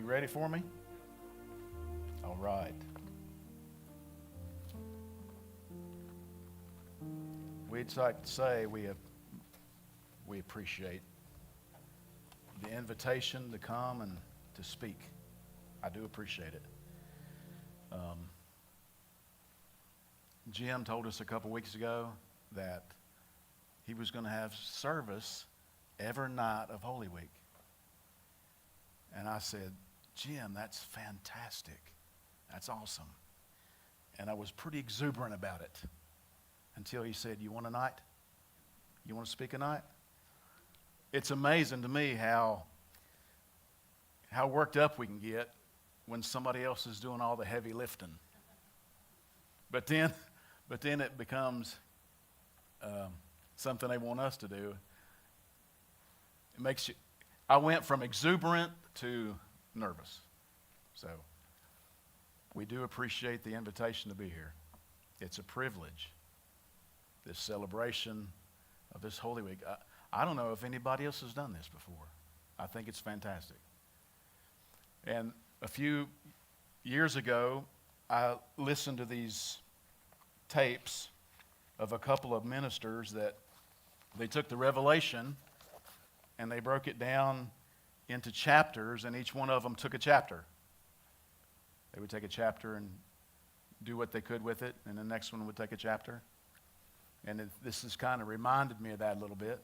ready for me? All right. We'd like to say we appreciate the invitation to come and to speak. I do appreciate it. Jim told us a couple weeks ago that he was going to have service every night of Holy Week. And I said, Jim, that's fantastic. That's awesome. And I was pretty exuberant about it until he said, you want a night? You want to speak a night? It's amazing to me how worked up we can get when somebody else is doing all the heavy lifting. But then it becomes something they want us to do. It makes you. I went from exuberant to nervous. So we do appreciate the invitation to be here. It's a privilege, this celebration of this Holy Week. I don't know if anybody else has done this before. I think it's fantastic. And a few years ago, I listened to these tapes of a couple of ministers that they took the Revelation and they broke it down into chapters, and each one of them took a chapter. They would take a chapter and do what they could with it, and the next one would take a chapter. And this has kind of reminded me of that a little bit.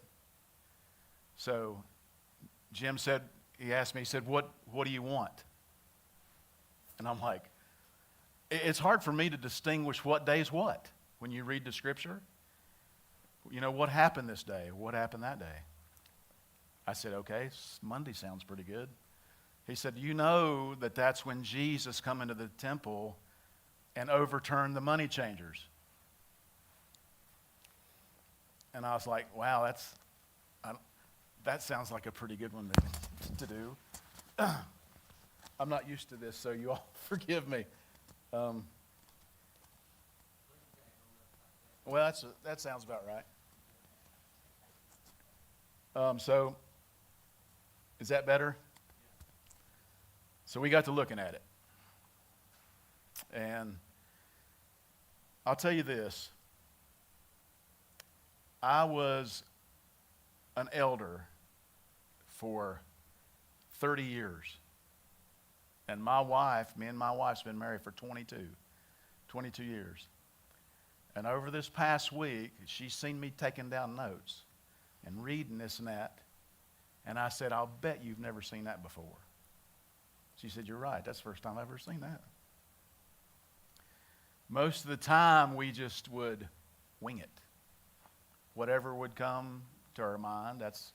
So Jim said, he asked me, he said, what do you want? And I'm like, it's hard for me to distinguish what day is what when you read the scripture. You know, what happened this day? What happened that day? I said, okay, Monday sounds pretty good. He said, you know that's when Jesus come into the temple and overturned the money changers. And I was like, wow, that sounds like a pretty good one to do. I'm not used to this, so you all forgive me. Well, that sounds about right. So, is that better? So we got to looking at it. And I'll tell you this. I was an elder for 30 years. And me and my wife's been married for 22 years. And over this past week, she's seen me taking down notes and reading this and that. And I said, I'll bet you've never seen that before. She said, you're right. That's the first time I've ever seen that. Most of the time, we just would wing it. Whatever would come to our mind, that's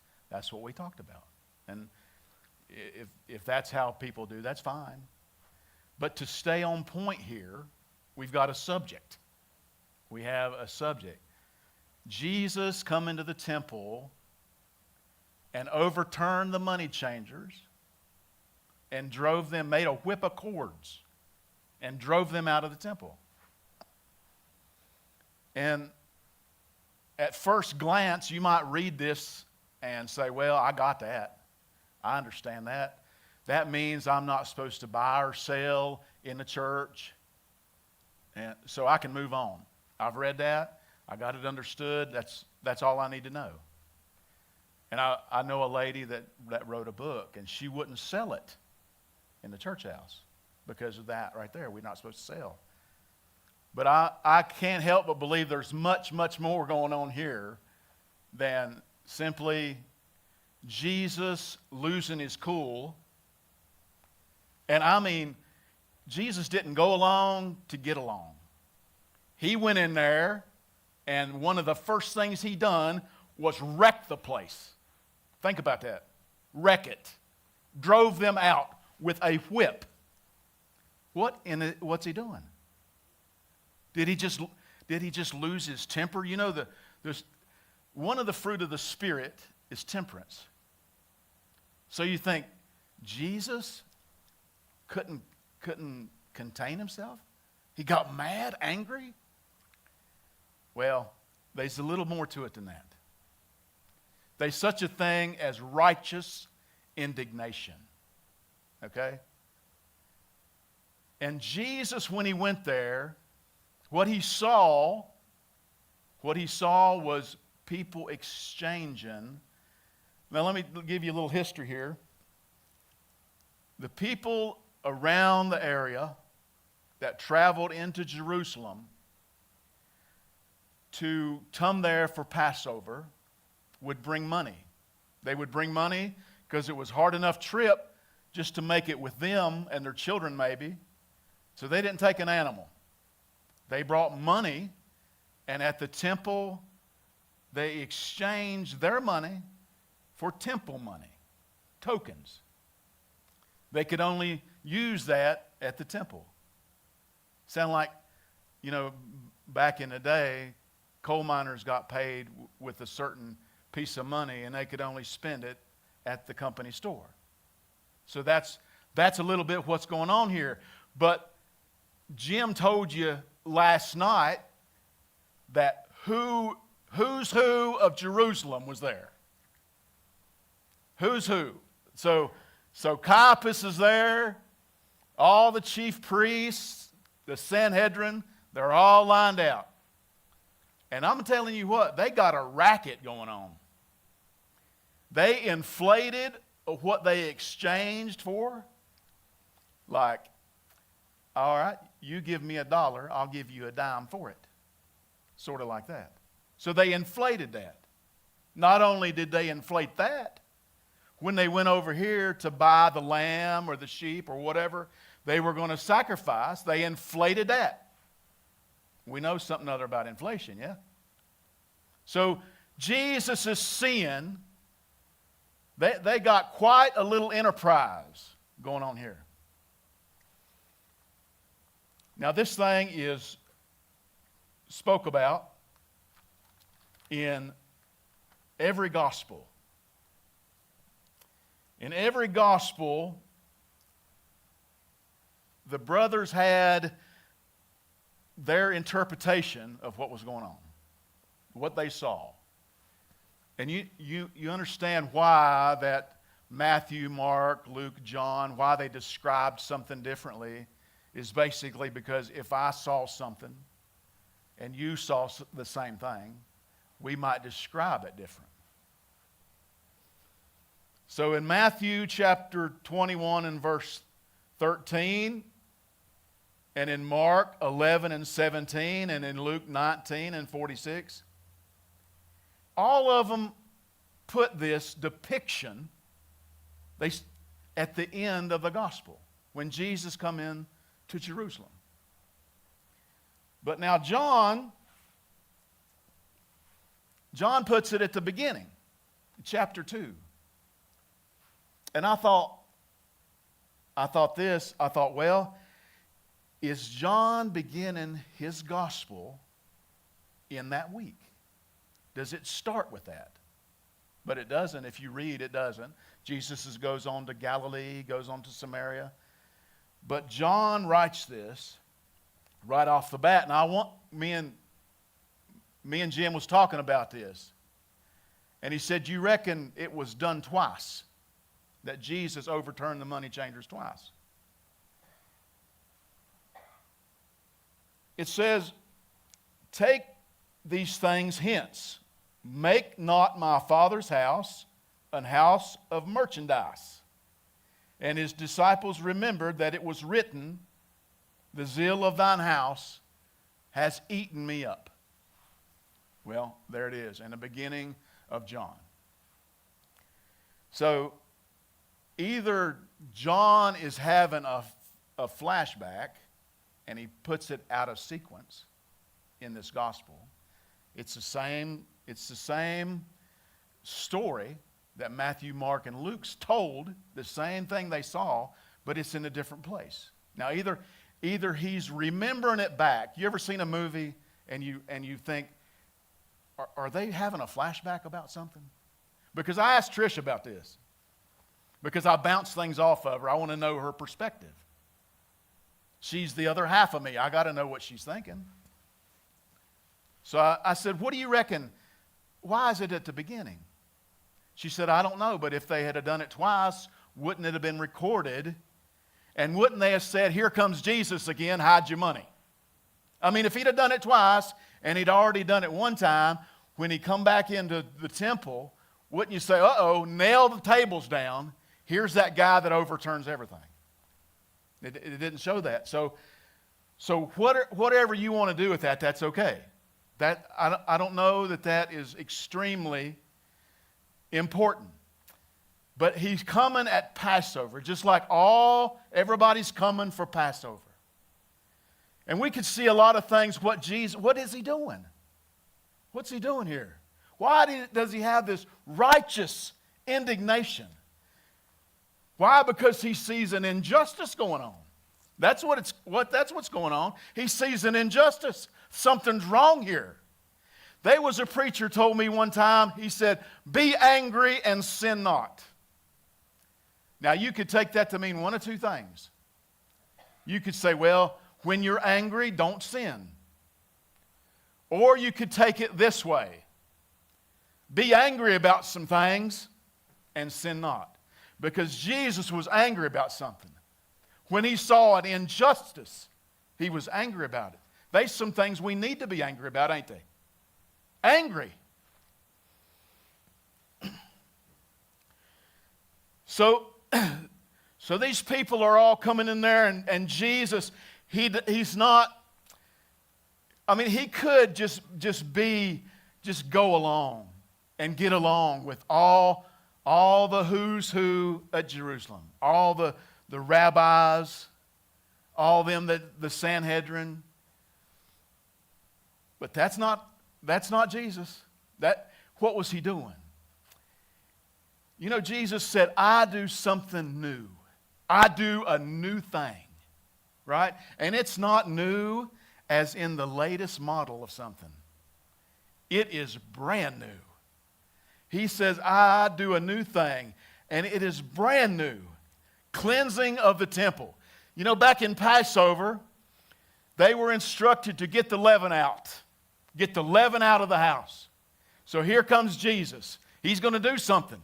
what we talked about. And if that's how people do, that's fine. But to stay on point here, we've got a subject. We have a subject. Jesus come into the temple and overturned the money changers and made a whip of cords and drove them out of the temple. And at first glance, you might read this and say, well, I got that. I understand that. That means I'm not supposed to buy or sell in the church. And so I can move on. I've read that. I got it understood. That's all I need to know. And I know a lady that wrote a book, and she wouldn't sell it in the church house because of that right there. We're not supposed to sell. But I can't help but believe there's much, much more going on here than simply Jesus losing his cool. And I mean, Jesus didn't go along to get along. He went in there, and one of the first things he done was wreck the place. Think about that. Wreck it. Drove them out with a whip. What's he doing? Did he just lose his temper? You know, there's one of the fruit of the Spirit is temperance. So you think Jesus couldn't contain himself? He got mad, angry? Well, there's a little more to it than that. There's such a thing as righteous indignation. Okay? And Jesus, when he went there, what he saw was people exchanging. Now let me give you a little history here. The people around the area that traveled into Jerusalem to come there for Passover would bring money. They would bring money because it was a hard enough trip just to make it with them and their children maybe. So they didn't take an animal. They brought money, and at the temple, they exchanged their money for temple money, tokens. They could only use that at the temple. Sound like, back in the day, coal miners got paid with a certain piece of money, and they could only spend it at the company store. So that's a little bit what's going on here. But Jim told you last night that who's who of Jerusalem was there. Who's who? So Caiaphas is there. All the chief priests, the Sanhedrin, they're all lined out. And I'm telling you what, they got a racket going on. They inflated what they exchanged for. Like, all right, you give me $1, I'll give you a dime for it. Sort of like that. So they inflated that. Not only did they inflate that, when they went over here to buy the lamb or the sheep or whatever they were going to sacrifice, they inflated that. We know something other about inflation, yeah? So Jesus is seeing, they got quite a little enterprise going on here. Now this thing is spoke about in every gospel. In every gospel, the brothers had their interpretation of what was going on, what they saw. And you understand why that Matthew, Mark, Luke, John, why they described something differently is basically because if I saw something and you saw the same thing, we might describe it different. So in Matthew chapter 21 and verse 13, and in Mark 11 and 17, and in Luke 19 and 46, all of them put this depiction at the end of the gospel when Jesus come in to Jerusalem. But now John puts it at the beginning, chapter 2. And I thought, well, is John beginning his gospel in that week? Does it start with that? But it doesn't. If you read, it doesn't. Jesus goes on to Galilee, goes on to Samaria. But John writes this right off the bat. And I want me and Jim was talking about this. And he said, you reckon it was done twice? That Jesus overturned the money changers twice. It says, take these things hence. Make not my Father's house an house of merchandise. And his disciples remembered that it was written, the zeal of thine house has eaten me up. Well, there it is, in the beginning of John. So, either John is having a flashback and he puts it out of sequence in this gospel. It's the same story that Matthew, Mark, and Luke's told, the same thing they saw, but it's in a different place. Now either he's remembering it back. You ever seen a movie and you think, are they having a flashback about something? Because I asked Trish about this. Because I bounce things off of her. I want to know her perspective. She's the other half of me. I got to know what she's thinking. So I said, what do you reckon? Why is it at the beginning? She said, I don't know, but if they had done it twice, wouldn't it have been recorded? And wouldn't they have said, here comes Jesus again, hide your money? I mean, if he'd have done it twice, and he'd already done it one time, when he come back into the temple, wouldn't you say, uh-oh, nail the tables down. Here's that guy that overturns everything. It didn't show that. So whatever you want to do with that, that's okay. I don't know that is extremely important. But he's coming at Passover, just like everybody's coming for Passover. And we could see a lot of things. What is he doing? What's he doing here? Why does he have this righteous indignation? Why? Because he sees an injustice going on. That's what's going on. He sees an injustice. Something's wrong here. There was a preacher told me one time, he said, be angry and sin not. Now you could take that to mean one of two things. You could say, well, when you're angry, don't sin. Or you could take it this way. Be angry about some things and sin not. Because Jesus was angry about something. When he saw an injustice, he was angry about it. There's some things we need to be angry about, ain't they? Angry. So these people are all coming in there, and Jesus, he's not, I mean, he could just go along and get along with all the who's who at Jerusalem, all the rabbis, all them the Sanhedrin. But that's not Jesus. What was he doing? You know, Jesus said, I do something new. I do a new thing. Right? And it's not new as in the latest model of something. It is brand new. He says, I do a new thing. And it is brand new. Cleansing of the temple. You know, back in Passover, they were instructed to get the leaven out. Get the leaven out of the house. So here comes Jesus. He's going to do something.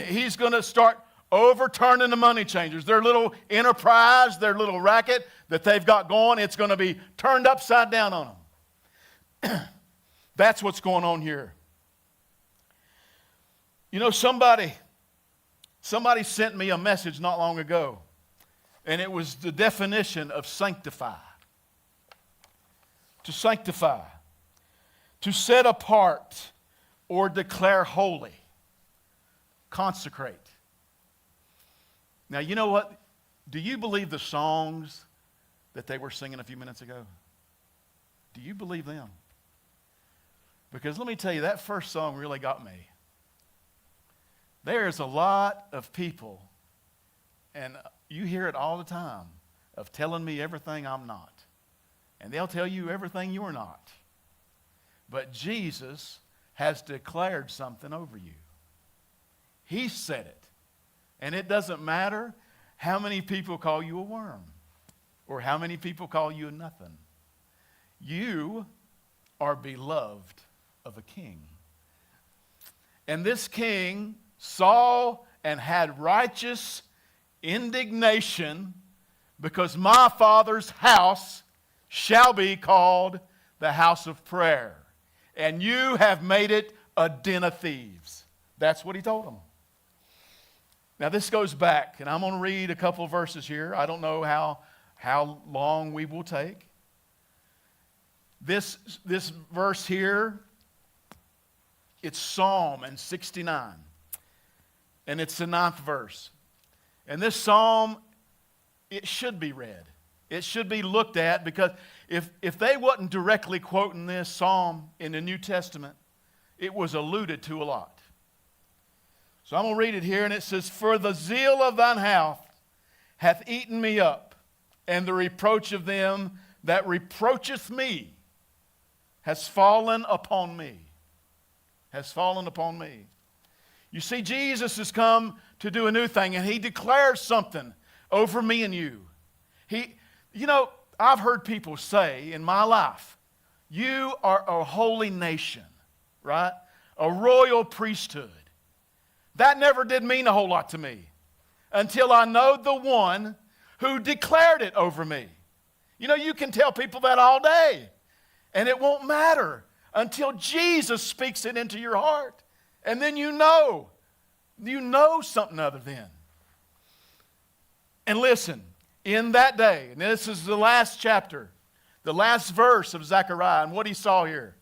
He's going to start overturning the money changers. Their little enterprise, their little racket that they've got going, it's going to be turned upside down on them. That's what's going on here. You know, somebody sent me a message not long ago, and it was the definition of sanctify. To sanctify. To set apart or declare holy. Consecrate. Now, you know what? Do you believe the songs that they were singing a few minutes ago? Do you believe them? Because let me tell you, that first song really got me. There's a lot of people, and you hear it all the time, of telling me everything I'm not. And they'll tell you everything you're not. But Jesus has declared something over you. He said it. And it doesn't matter how many people call you a worm or how many people call you a nothing. You are beloved of a king. And this king saw and had righteous indignation because my Father's house shall be called the house of prayer. And you have made it a den of thieves. That's what he told them. Now this goes back, and I'm going to read a couple of verses here. I don't know how long we will take. This verse here, it's Psalm 69. And it's the 9th verse. And this psalm, it should be read. It should be looked at, because if they wasn't directly quoting this psalm in the New Testament, it was alluded to a lot. So I'm going to read it here, and it says, for the zeal of thine house hath eaten me up, and the reproach of them that reproacheth me has fallen upon me. Has fallen upon me. You see, Jesus has come to do a new thing, and he declares something over me and you. You know, I've heard people say in my life, you are a holy nation, right? A royal priesthood. That never did mean a whole lot to me until I know the one who declared it over me. You know, you can tell people that all day, and it won't matter until Jesus speaks it into your heart. And then you know something other than. And listen, in that day, and this is the last chapter, the last verse of Zechariah, and what he saw here.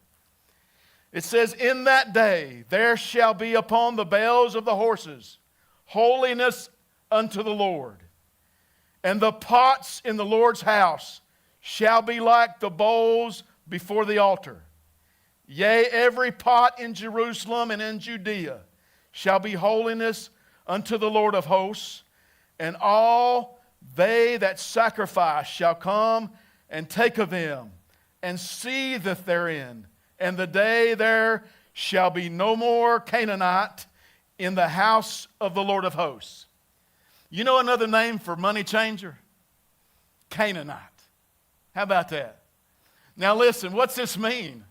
It says, in that day there shall be upon the bells of the horses holiness unto the Lord. And the pots in the Lord's house shall be like the bowls before the altar. Yea, every pot in Jerusalem and in Judea shall be holiness unto the Lord of hosts. And all they that sacrifice shall come and take of them, and seetheth therein. And the day there shall be no more Canaanite in the house of the Lord of hosts. You know another name for money changer? Canaanite. How about that? Now listen, what's this mean?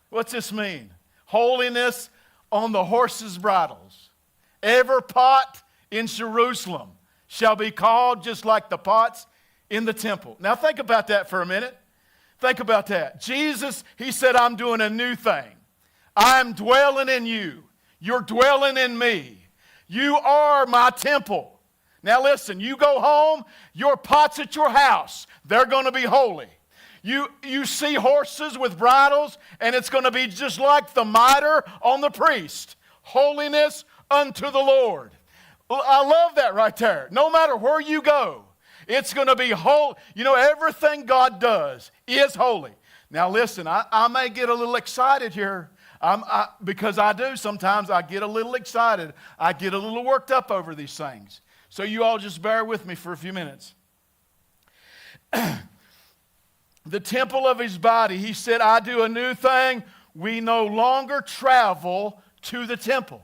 What's this mean? Holiness on the horses' bridles. Every pot in Jerusalem shall be called just like the pots in the temple. Now think about that for a minute. Think about that. Jesus, he said, I'm doing a new thing. I'm dwelling in you. You're dwelling in me. You are my temple. Now listen, you go home, your pots at your house, they're going to be holy. You see horses with bridles, and it's going to be just like the mitre on the priest. Holiness unto the Lord. I love that right there. No matter where you go, it's going to be holy. You know, everything God does is holy. Now listen, I may get a little excited here. Because I do sometimes. I get a little excited. I get a little worked up over these things. So you all just bear with me for a few minutes. The temple of his body, he said, I do a new thing. We no longer travel to the temple.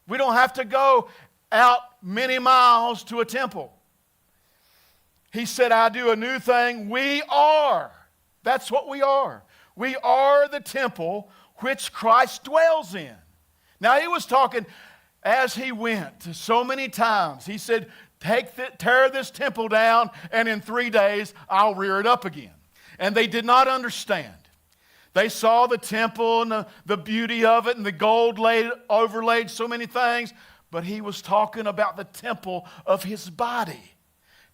We don't have to go out many miles to a temple. He said, I do a new thing. We are. That's what we are. We are the temple which Christ dwells in. Now he was talking as he went so many times. He said, tear this temple down, and in 3 days I'll rear it up again. And they did not understand. They saw the temple and the beauty of it and the gold overlaid so many things, but he was talking about the temple of his body.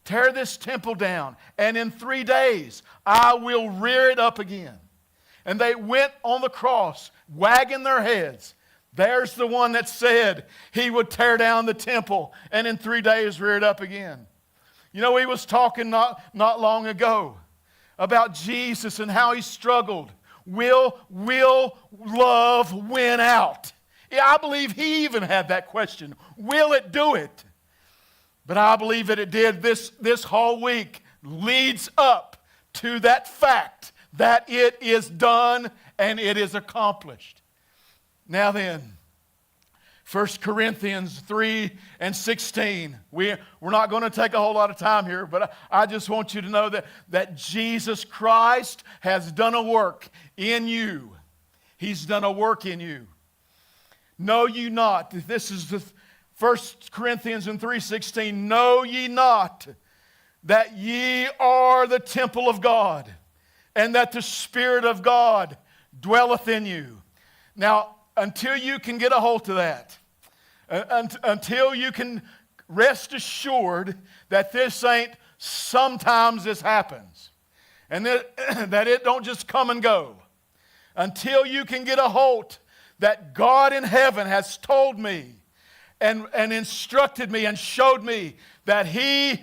Tear this temple down, and in 3 days I will rear it up again. And they went on the cross, wagging their heads. There's the one that said he would tear down the temple and in 3 days rear it up again. You know, he was talking not long ago about Jesus and how he struggled. Will love win out? Yeah, I believe he even had that question. Will it do it? But I believe that it did. This whole week leads up to that fact that it is done and it is accomplished. Now then, 1 Corinthians 3:16. We're not going to take a whole lot of time here, but I just want you to know that Jesus Christ has done a work in you. He's done a work in you. Know ye not, this is the 1 Corinthians 3:16, know ye not that ye are the temple of God, and that the Spirit of God dwelleth in you. Now, until you can get a hold of that, until you can rest assured that this ain't sometimes this happens, and that it don't just come and go, until you can get a hold that God in heaven has told me and instructed me and showed me that He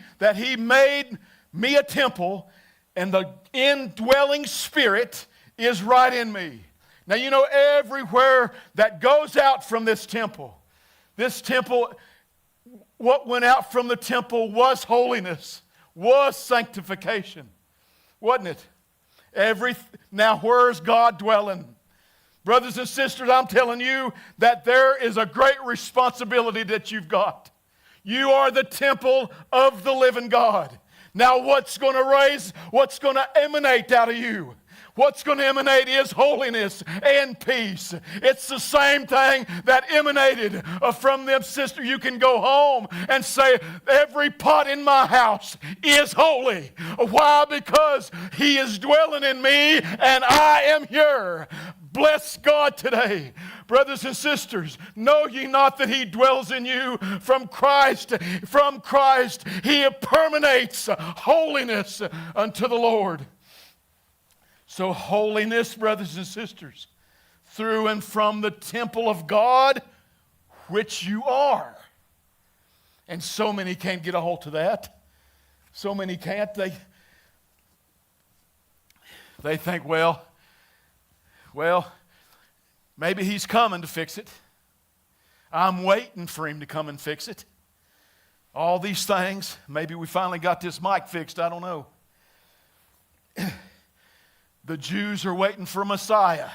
made me a temple, and the indwelling Spirit is right in me. Now, you know, everywhere that goes out from this temple, what went out from the temple was holiness, was sanctification, wasn't it? Now, where's God dwelling? Brothers and sisters, I'm telling you that there is a great responsibility that you've got. You are the temple of the living God. Now what's going to emanate out of you? what's going to emanate is holiness and peace. It's the same thing that emanated from them, sister. You can go home and say, every pot in my house is holy. Why? Because He is dwelling in me and I am here. Bless God today. Brothers and sisters, know ye not that He dwells in you from Christ? From Christ He permeates holiness unto the Lord. So holiness, brothers and sisters, through and from the temple of God, which you are. And so many can't get a hold of that. So many can't. They think, well, maybe He's coming to fix it. I'm waiting for Him to come and fix it. All these things. Maybe we finally got this mic fixed. I don't know. The Jews are waiting for Messiah.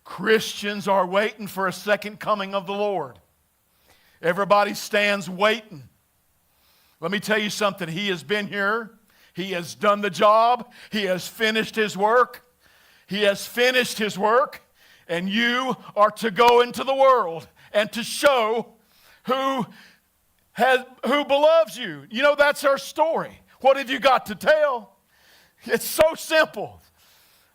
Christians are waiting for a second coming of the Lord. Everybody stands waiting. Let me tell you something. He has been here. He has done the job. He has finished His work. He has finished His work. And you are to go into the world and to show who beloves you. You know, that's our story. What have you got to tell? It's so simple.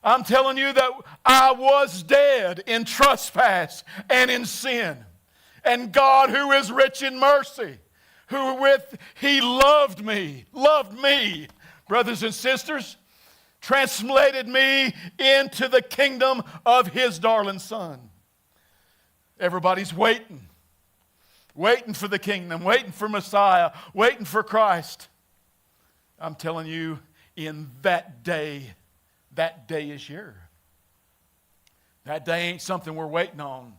I'm telling you that I was dead in trespass and in sin. And God, who is rich in mercy, He loved me, brothers and sisters, translated me into the kingdom of His darling Son. Everybody's waiting for the kingdom, waiting for Messiah, waiting for Christ. I'm telling you, in that day is here. That day ain't something we're waiting on.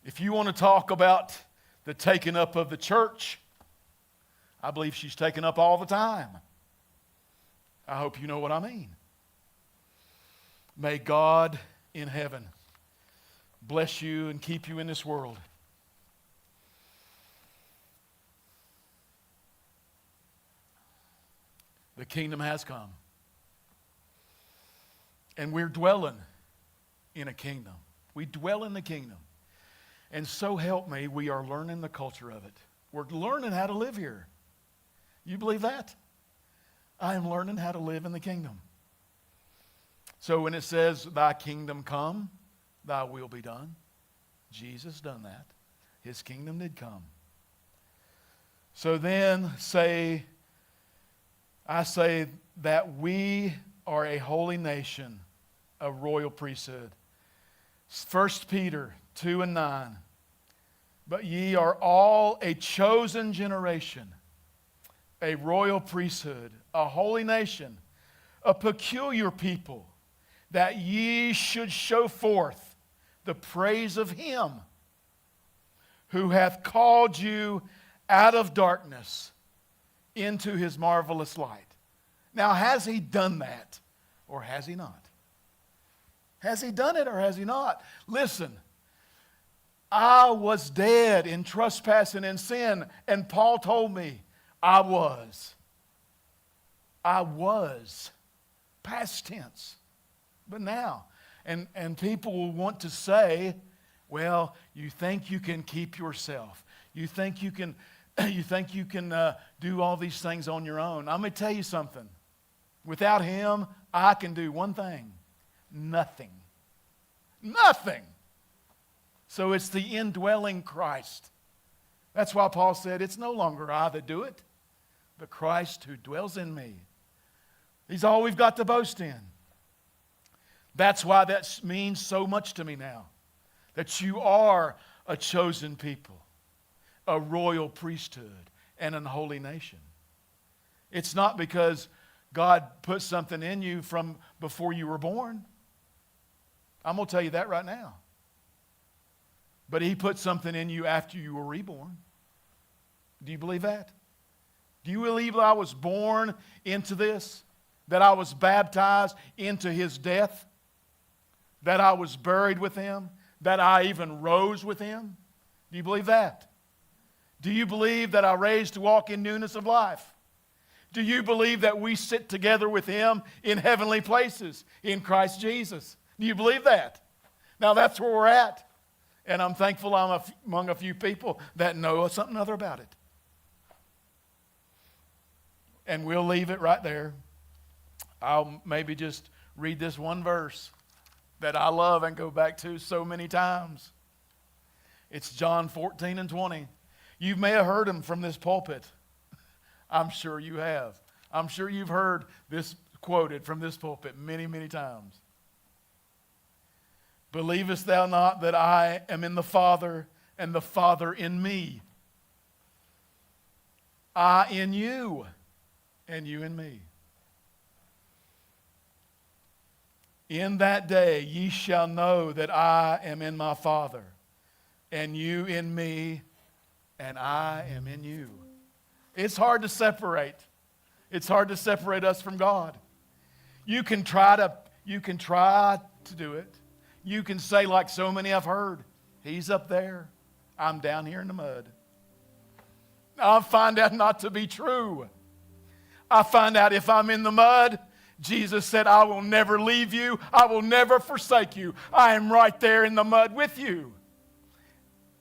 If you want to talk about the taking up of the church, I believe she's taken up all the time. I hope you know what I mean. May God in heaven bless you and keep you in this world. The kingdom has come. And we're dwelling in a kingdom. We dwell in the kingdom. And so help me, we are learning the culture of it. We're learning how to live here. You believe that? I am learning how to live in the kingdom. So when it says, thy kingdom come, thy will be done, Jesus done that. His kingdom did come. So then I say that we are a holy nation, a royal priesthood. 1 Peter 2:9. But ye are all a chosen generation, a royal priesthood, a holy nation, a peculiar people, that ye should show forth the praise of Him who hath called you out of darkness into His marvelous light. Now, has He done that or has He not? Has He done it or has He not? Listen, I was dead in trespass and in sin, and Paul told me I was. Past tense. But now, and people will want to say, well, you think you can keep yourself. You think you can do all these things on your own. I'm going to tell you something. Without Him, I can do one thing. Nothing. Nothing. So it's the indwelling Christ. That's why Paul said, it's no longer I that do it, but Christ who dwells in me. He's all we've got to boast in. That's why that means so much to me now. That you are a chosen people, a royal priesthood, and an holy nation. It's not because God put something in you from before you were born. I'm going to tell you that right now. But He put something in you after you were reborn. Do you believe that? Do you believe that I was born into this? That I was baptized into His death? That I was buried with Him? That I even rose with Him? Do you believe that? Do you believe that I raised to walk in newness of life? Do you believe that we sit together with Him in heavenly places in Christ Jesus? Do you believe that? Now that's where we're at. And I'm thankful I'm among a few people that know something other about it. And we'll leave it right there. I'll maybe just read this one verse that I love and go back to so many times. It's John 14:20. You may have heard him from this pulpit. I'm sure you have. I'm sure you've heard this quoted from this pulpit many, many times. Believest thou not that I am in the Father and the Father in me? I in you and you in me. In that day ye shall know that I am in my Father, and you in me, and I am in you. It's hard to separate. It's hard to separate us from God. You can try to do it. You can say, like so many I've heard, He's up there, I'm down here in the mud. I'll find out not to be true. I find out if I'm in the mud, Jesus said, I will never leave you. I will never forsake you. I am right there in the mud with you.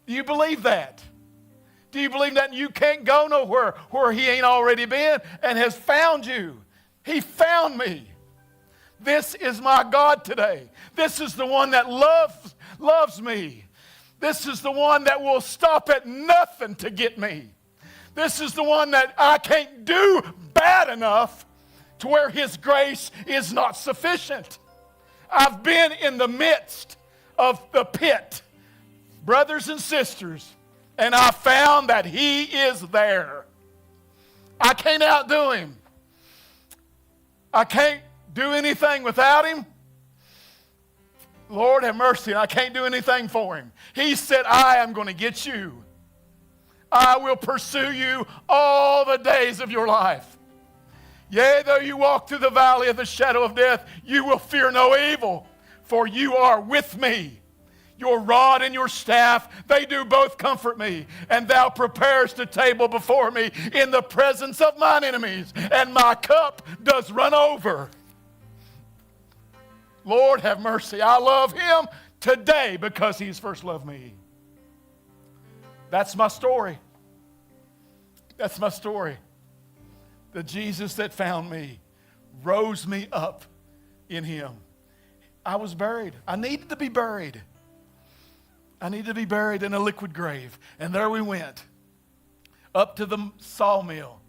Do you believe that? Do you believe that you can't go nowhere where He ain't already been and has found you? He found me. This is my God today. This is the one that loves me. This is the one that will stop at nothing to get me. This is the one that I can't do bad enough to where His grace is not sufficient. I've been in the midst of the pit, brothers and sisters, and I found that He is there. I can't outdo Him. I can't do anything without Him. Lord have mercy, I can't do anything for Him. He said, I am going to get you. I will pursue you all the days of your life. Yea, though you walk through the valley of the shadow of death, you will fear no evil, for you are with me. Your rod and your staff, they do both comfort me. And thou preparest a table before me in the presence of mine enemies, and my cup does run over. Lord have mercy. I love Him today because He's first loved me. That's my story. That's my story. The Jesus that found me rose me up in Him. I was buried. I needed to be buried. I needed to be buried in a liquid grave. And there we went. Up to the sawmill.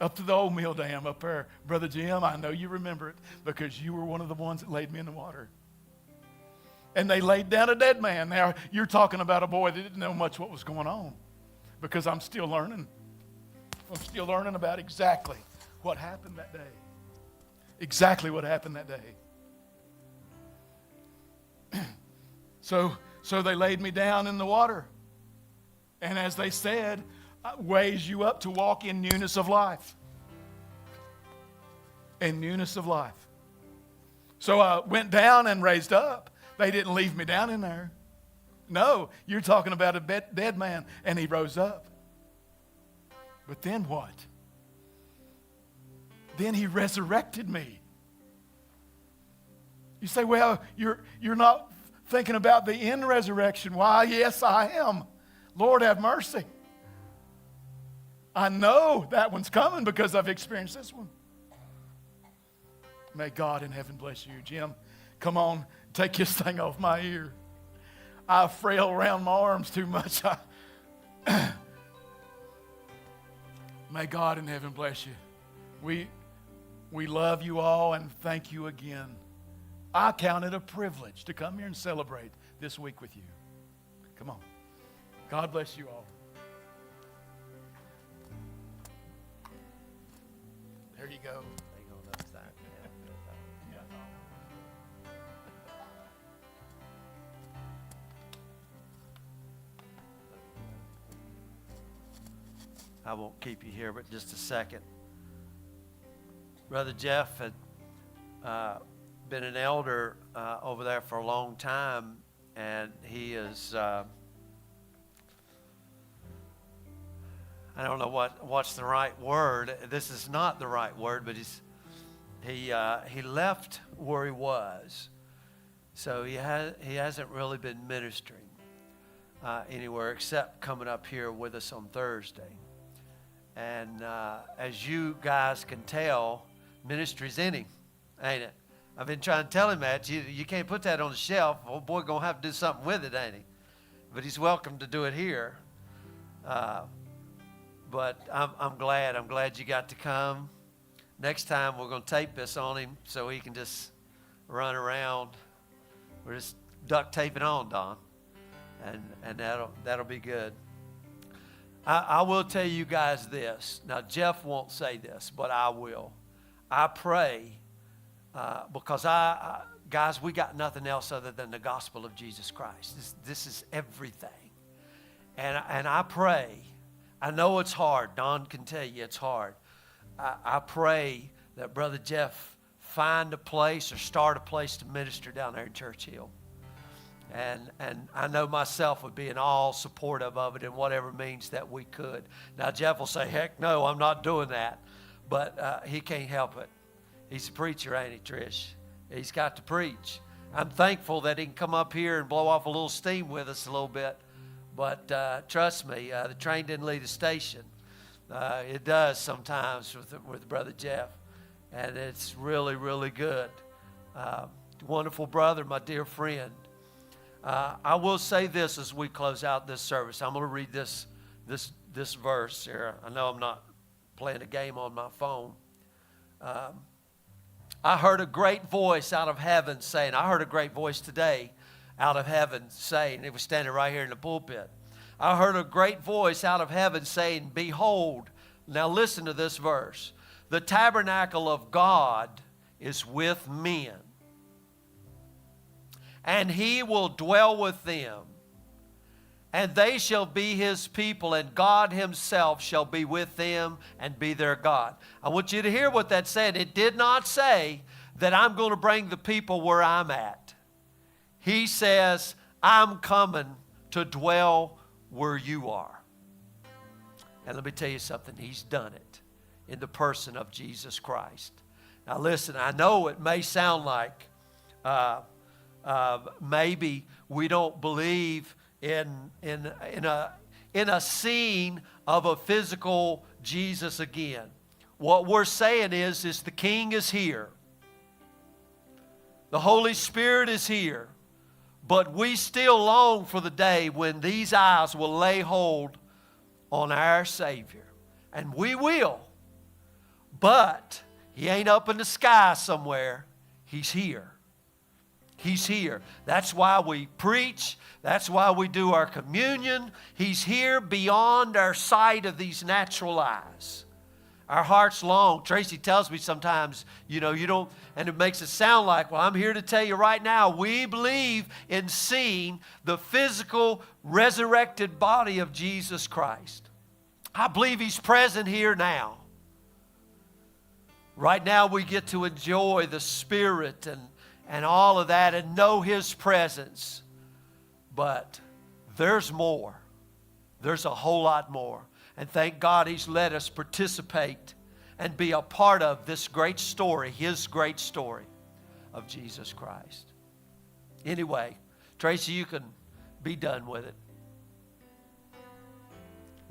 Up to the old mill dam up there. Brother Jim, I know you remember it because you were one of the ones that laid me in the water. And they laid down a dead man. Now, you're talking about a boy that didn't know much what was going on because I'm still learning. I'm still learning about exactly what happened that day. Exactly what happened that day. So they laid me down in the water. And as they said, weighs you up to walk in newness of life. In newness of life. So I went down and raised up. They didn't leave me down in there. No, you're talking about a dead man, and he rose up. But then what? Then He resurrected me. You say, well, you're not thinking about the end resurrection. Why, yes, I am. Lord have mercy. I know that one's coming because I've experienced this one. May God in heaven bless you. Jim, come on, take this thing off my ear. I frail around my arms too much. May God in heaven bless you. We love you all and thank you again. I count it a privilege to come here and celebrate this week with you. Come on. God bless you all. There you go. I won't keep you here but just a second. Brother Jeff had been an elder over there for a long time, and he is, I don't know what's the right word. This is not the right word, but he left where he was. So he hasn't really been ministering anywhere except coming up here with us on Thursday. And as you guys can tell, ministry's in him, ain't it? I've been trying to tell him that. You can't put that on the shelf. Old boy going to have to do something with it, ain't he? But he's welcome to do it here. But I'm glad. I'm glad you got to come. Next time we're going to tape this on him so he can just run around. We're just duct taping on, Don. And that'll be good. I will tell you guys this. Now, Jeff won't say this, but I will. I pray because guys, we got nothing else other than the gospel of Jesus Christ. This is everything. And I pray. I know it's hard. Don can tell you it's hard. I pray that Brother Jeff find a place or start a place to minister down there in Church Hill. And I know myself would be in all supportive of it in whatever means that we could. Now, Jeff will say, heck no, I'm not doing that. But he can't help it. He's a preacher, ain't he, Trish? He's got to preach. I'm thankful that he can come up here and blow off a little steam with us a little bit. But trust me, the train didn't leave the station. It does sometimes with Brother Jeff. And it's really, really good. Wonderful brother, my dear friend. I will say this as we close out this service. I'm going to read this verse here. I know I'm not playing a game on my phone. I heard a great voice out of heaven saying, I heard a great voice today out of heaven saying, it was standing right here in the pulpit. I heard a great voice out of heaven saying, behold, now listen to this verse. The tabernacle of God is with men, and he will dwell with them, and they shall be his people, and God himself shall be with them and be their God. I want you to hear what that said. It did not say that I'm going to bring the people where I'm at. He says, I'm coming to dwell where you are. And let me tell you something. He's done it in the person of Jesus Christ. Now listen, I know it may sound like maybe we don't believe in a scene of a physical Jesus again. What we're saying is the King is here. The Holy Spirit is here. But we still long for the day when these eyes will lay hold on our Savior. And we will. But he ain't up in the sky somewhere. He's here. He's here. That's why we preach. That's why we do our communion. He's here beyond our sight of these natural eyes. Our hearts long. Tracy tells me sometimes, you don't, and it makes it sound like, well, I'm here to tell you right now, we believe in seeing the physical resurrected body of Jesus Christ. I believe he's present here now. Right now we get to enjoy the Spirit and all of that and know his presence. But there's more. There's a whole lot more. And thank God he's let us participate and be a part of this great story, his great story of Jesus Christ. Anyway, Tracy, you can be done with it.